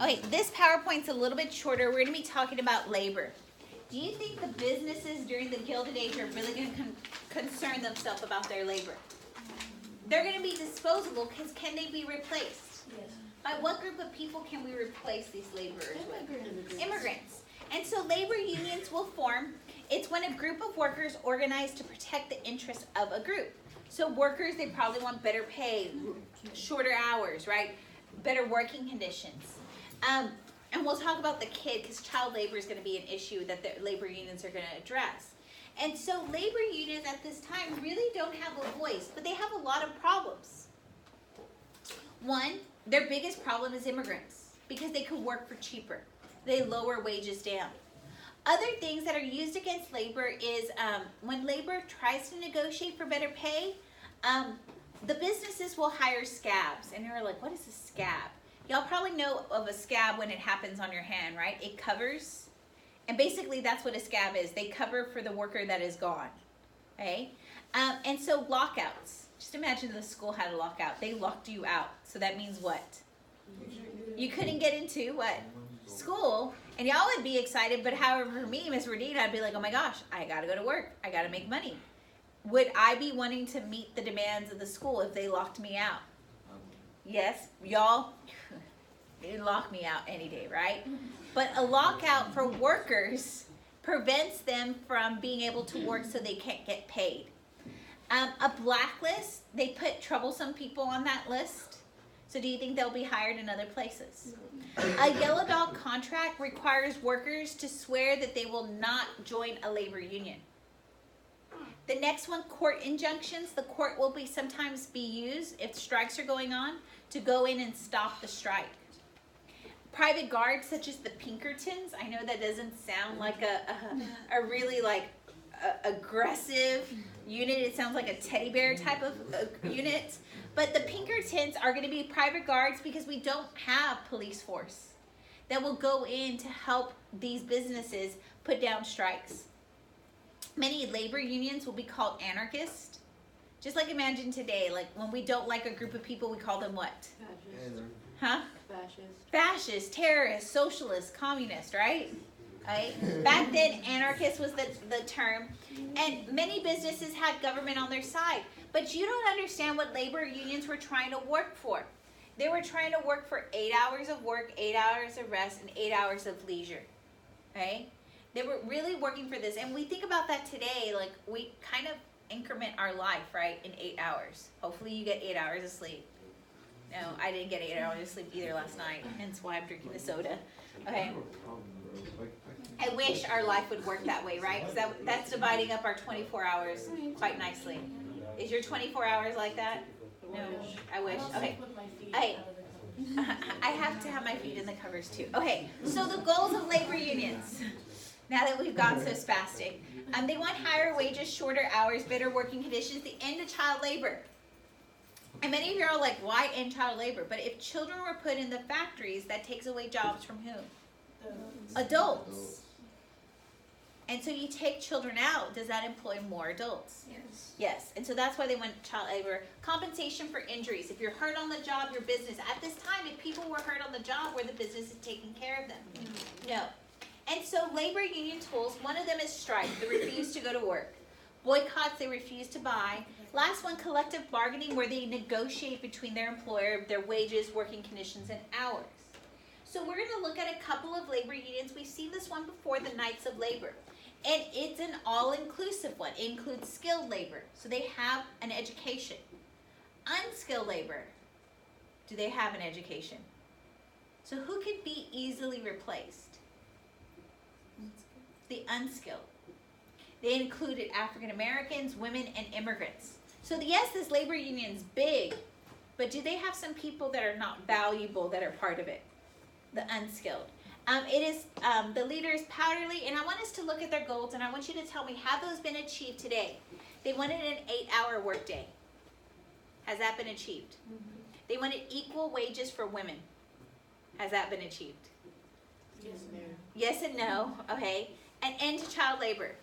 Okay, this PowerPoint's a little bit shorter. We're going to be talking about labor. Do you think the businesses during the Gilded Age are really going to concern themselves about their labor? They're going to be disposable because can they be replaced? Yes. By what group of people can we replace these laborers with? Immigrants. And so labor unions will form. It's when a group of workers organize to protect the interests of a group. So workers, they probably want better pay, shorter hours, right? Better working conditions. And we'll talk about the kid because child labor is going to be an issue that the labor unions are going to address. And so labor unions at this time really don't have a voice, but they have a lot of problems. One, their biggest problem is immigrants because they could work for cheaper. They lower wages down. Other things that are used against labor is when labor tries to negotiate for better pay, the businesses will hire scabs. And you're like, what is a scab? Y'all probably know of a scab when it happens on your hand, right? It covers, and basically that's what a scab is. They cover for the worker that is gone, okay? And so lockouts. Just imagine the school had a lockout. They locked you out. So that means what? You couldn't get into what? School. And y'all would be excited, but however for me, Miss Radina, I'd be like, oh my gosh, I gotta go to work. I gotta make money. Would I be wanting to meet the demands of the school if they locked me out? Yes, y'all, they'd lock me out any day, right? But a lockout for workers prevents them from being able to work so they can't get paid. A blacklist, they put troublesome people on that list. So do you think they'll be hired in other places? A yellow dog contract requires workers to swear that they will not join a labor union. The next one, court injunctions. The court will sometimes be used if strikes are going on to go in and stop the strike. Private guards such as the Pinkertons. I know that doesn't sound like a really like aggressive unit. It sounds like a teddy bear type of unit. But the Pinkertons are going to be private guards because we don't have police force that will go in to help these businesses put down strikes. Many labor unions will be called anarchist. Just like imagine today, like when we don't like a group of people, we call them what? Fascist. Huh? Fascist. Fascist, terrorist, socialist, communist, right? Right? Back then, anarchist was the term. And many businesses had government on their side. But you don't understand what labor unions were trying to work for. They were trying to work for 8 hours of work, 8 hours of rest, and 8 hours of leisure. Right? They were really working for this. And we think about that today, like we kind of increment our life, right, in 8 hours. Hopefully you get 8 hours of sleep. No, I didn't get 8 hours of sleep either last night, hence why I'm drinking the soda. Okay. I wish our life would work that way, right? Because that's dividing up our 24 hours quite nicely. Is your 24 hours like that? No, I wish. Okay. Hey, I have to have my feet in the covers too. Okay, so the goals of labor unions. Now that we've gone so spastic. They want higher wages, shorter hours, better working conditions, the end of child labor. And many of you are like, why end child labor? But if children were put in the factories, that takes away jobs from whom? Adults. And so you take children out, does that employ more adults? Yes. Yes, and so that's why they want child labor. Compensation for injuries. If you're hurt on the job, your business. At this time, if people were hurt on the job, were the business is taking care of them? No. And so labor union tools, one of them is strike, they refuse to go to work. Boycotts, they refuse to buy. Last one, collective bargaining, where they negotiate between their employer, their wages, working conditions, and hours. So we're going to look at a couple of labor unions. We've seen this one before, the Knights of Labor. And it's an all-inclusive one. It includes skilled labor. So they have an education. Unskilled labor. Do they have an education? So who could be easily replaced? The unskilled. They included African Americans, women, and immigrants. So yes, this labor union's big, but do they have some people that are not valuable that are part of it? The unskilled. It is the leader is Powderly, and I want us to look at their goals, and I want you to tell me, have those been achieved today? They wanted an 8-hour workday. Has that been achieved? Mm-hmm. They wanted equal wages for women. Has that been achieved? Yes, ma'am. Yes and no. Okay. An end to child labor.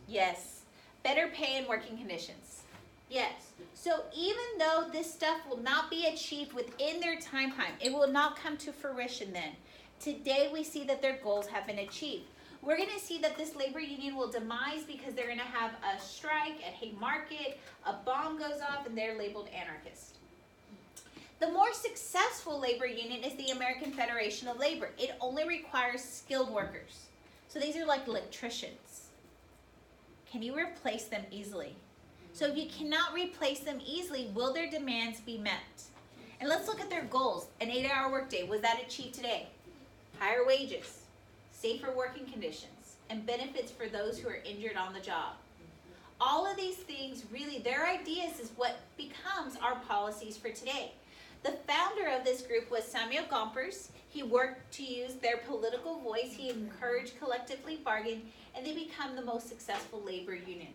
Yes. Better pay and working conditions. Yes. So even though this stuff will not be achieved within their time, it will not come to fruition then. Today we see that their goals have been achieved. We're going to see that this labor union will demise because they're going to have a strike at Haymarket, a bomb goes off, and they're labeled anarchist. The more successful labor union is the American Federation of Labor. It only requires skilled workers. So these are like electricians. Can you replace them easily? So if you cannot replace them easily, will their demands be met? And let's look at their goals. An 8-hour workday, was that achieved today? Higher wages, safer working conditions, and benefits for those who are injured on the job. All of these things, really, their ideas is what becomes our policies for today. The founder of this group was Samuel Gompers. He worked to use their political voice. He encouraged collectively bargaining, and they become the most successful labor union.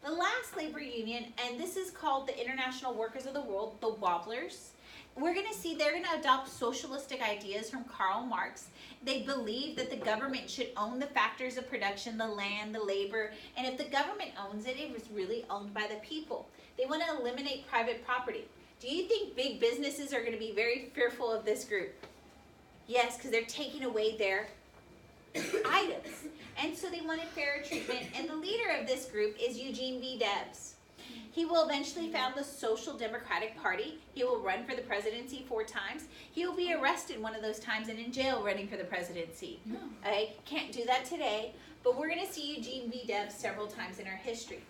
The last labor union, and this is called the International Workers of the World, the Wobblers. We're going to see they're going to adopt socialistic ideas from Karl Marx. They believe that the government should own the factors of production, the land, the labor, and if the government owns it, it was really owned by the people. They want to eliminate private property. Do you think big businesses are going to be very fearful of this group? Yes, because they're taking away their items. And so they wanted fairer treatment. And the leader of this group is Eugene V. Debs. He will eventually found the Social Democratic Party. He will run for the presidency 4 times. He will be arrested one of those times and in jail running for the presidency. Okay? Can't do that today, but we're going to see Eugene V. Debs several times in our history.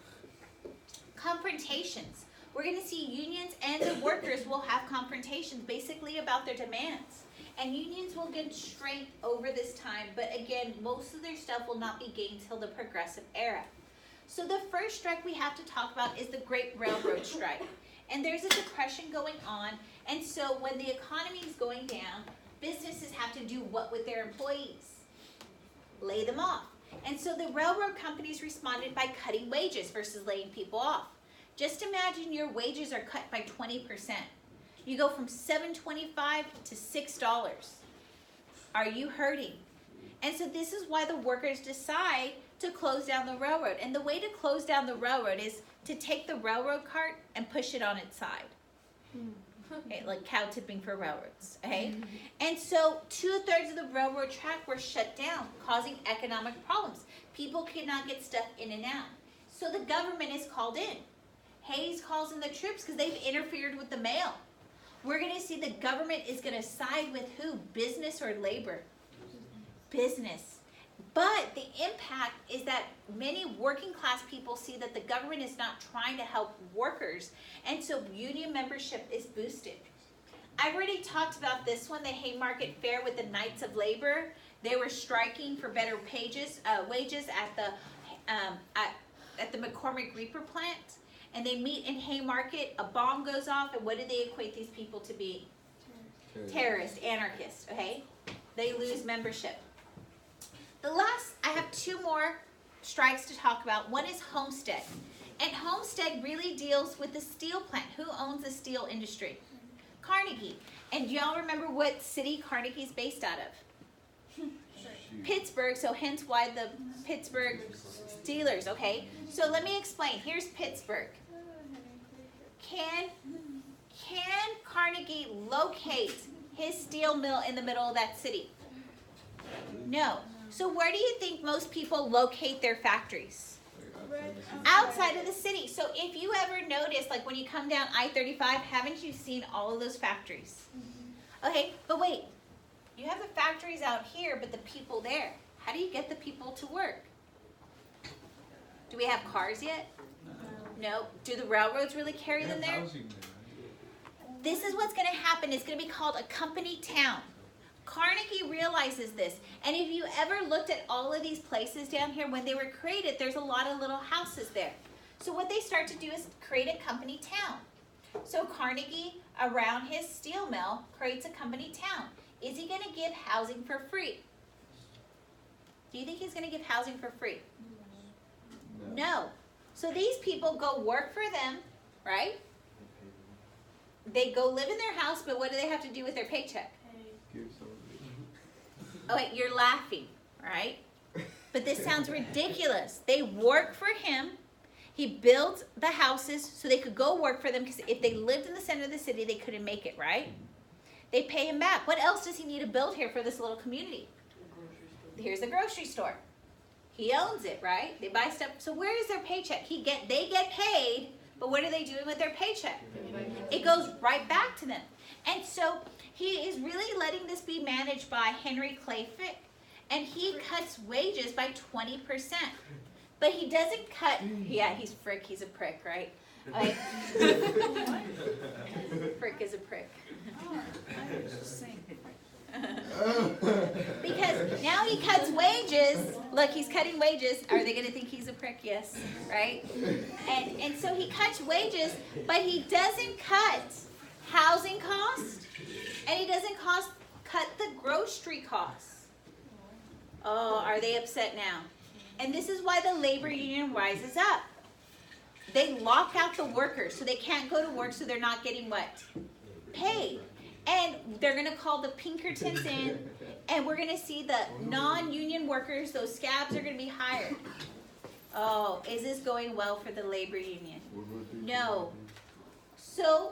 Confrontations. We're going to see unions and the workers will have confrontations basically about their demands. And unions will gain strength over this time, but again, most of their stuff will not be gained till the Progressive Era. So the first strike we have to talk about is the Great Railroad Strike. And there's a depression going on, and so when the economy is going down, businesses have to do what with their employees? Lay them off. And so the railroad companies responded by cutting wages versus laying people off. Just imagine your wages are cut by 20%. You go from $7.25 to $6. Are you hurting? And so this is why the workers decide to close down the railroad. And the way to close down the railroad is to take the railroad cart and push it on its side. Okay, like cow tipping for railroads. Okay? And so 2/3 of the railroad track were shut down, causing economic problems. People could not get stuff in and out. So the government is called in. Hayes calls in the troops because they've interfered with the mail. We're going to see the government is going to side with who? Business or labor? Business. But the impact is that many working class people see that the government is not trying to help workers, and so union membership is boosted. I've already talked about this one, the Haymarket Fair with the Knights of Labor. They were striking for better wages at the McCormick Reaper plant. And they meet in Haymarket, a bomb goes off, and what do they equate these people to be? Terrorists, anarchists, okay? They lose membership. I have 2 more strikes to talk about. One is Homestead. And Homestead really deals with the steel plant. Who owns the steel industry? Carnegie. And do y'all remember what city Carnegie's based out of? Pittsburgh, so hence why the Pittsburgh Steelers, okay? So let me explain. Here's Pittsburgh. Can Carnegie locate his steel mill in the middle of that city? No. So where do you think most people locate their factories? Outside of the city. So if you ever notice, like when you come down I-35, haven't you seen all of those factories? Okay, but wait. You have the factories out here, but the people there. How do you get the people to work? Do we have cars yet? No. Do the railroads really carry them there? This is what's going to happen. It's going to be called a company town. Carnegie realizes this. And if you ever looked at all of these places down here, when they were created, there's a lot of little houses there. So what they start to do is create a company town. So Carnegie, around his steel mill, creates a company town. Is he going to give housing for free? Do you think he's going to give housing for free? No. So these people go work for them, right? They go live in their house, but what do they have to do with their paycheck? Oh, wait, you're laughing, right? But this sounds ridiculous. They work for him. He built the houses so they could go work for them, because if they lived in the center of the city, they couldn't make it, right? They pay him back. What else does he need to build here for this little community? Here's the grocery store. He owns it, right? They buy stuff. So where is their paycheck? They get paid, but what are they doing with their paycheck? It goes right back to them. And so he is really letting this be managed by Henry Clay Frick, and he cuts wages by 20%. But he doesn't cut, yeah, he's Frick, he's a prick, right? Like, Frick is a prick. Because now he cuts wages. Look, he's cutting wages. Are they going to think he's a prick? Yes, right? And so he cuts wages, but he doesn't cut housing costs, and he doesn't cut the grocery costs. Oh, are they upset now? And this is why the labor union rises up. They lock out the workers, so they can't go to work, so they're not getting what? Paid. And they're going to call the Pinkertons in, and we're going to see the non-union workers, those scabs, are going to be hired. Oh, is this going well for the labor union? No. So,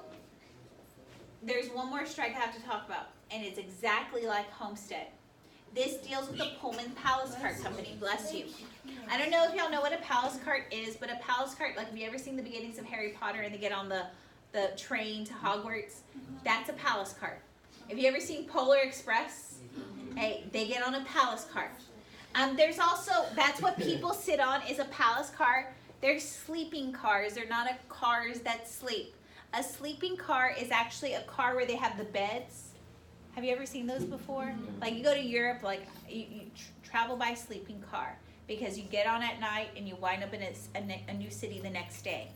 there's one more strike I have to talk about, and it's exactly like Homestead. This deals with the Pullman Palace Cart Company. Bless you. I don't know if y'all know what a palace cart is, but a palace cart, like, have you ever seen the beginnings of Harry Potter and they get on the train to Hogwarts? That's a palace cart. Have you ever seen Polar Express? Hey, they get on a palace cart. There's also, that's what people sit on, is a palace cart. They're sleeping cars. They're not cars that sleep. A sleeping car is actually a car where they have the beds. Have you ever seen those before? Like, you go to Europe, like, you travel by sleeping car, because you get on at night and you wind up in a new city the next day.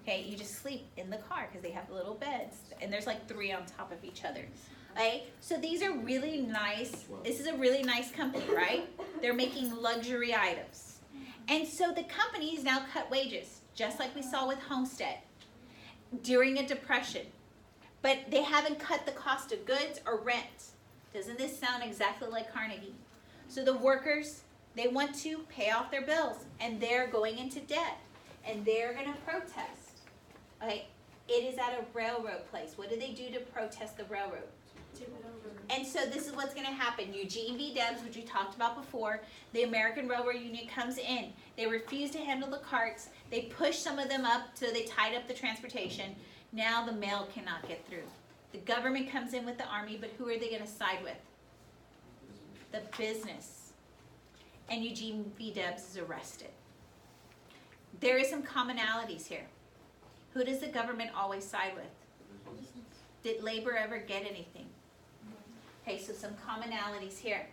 Okay, you just sleep in the car because they have little beds, and there's like 3 on top of each other. Okay, so these are really nice. This is a really nice company, right? They're making luxury items. And so the companies now cut wages, just like we saw with Homestead during a depression. But they haven't cut the cost of goods or rent. Doesn't this sound exactly like Carnegie? So the workers, they want to pay off their bills, and they're going into debt, and they're going to protest. Okay, it is at a railroad place. What do they do to protest the railroad? And so this is what's going to happen. Eugene V. Debs, which we talked about before, the American Railroad Union comes in. They refuse to handle the carts. They push some of them up, so they tied up the transportation. Now the mail cannot get through. The government comes in with the army, but who are they going to side with? The business. And Eugene V. Debs is arrested. There is some commonalities here. Who does the government always side with? Did labor ever get anything? Okay, so some commonalities here.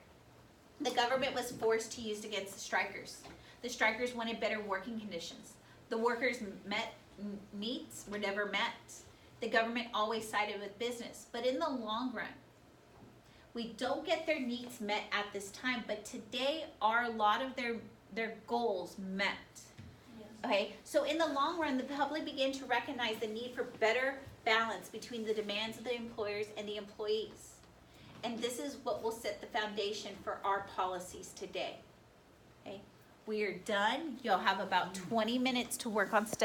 The government was forced to use against the strikers. The strikers wanted better working conditions. The workers' needs were never met. The government always sided with business. But in the long run, we don't get their needs met at this time, but today are a lot of their goals met. Okay, so in the long run, the public began to recognize the need for better balance between the demands of the employers and the employees. And this is what will set the foundation for our policies today. Okay, we are done. You'll have about 20 minutes to work on stuff.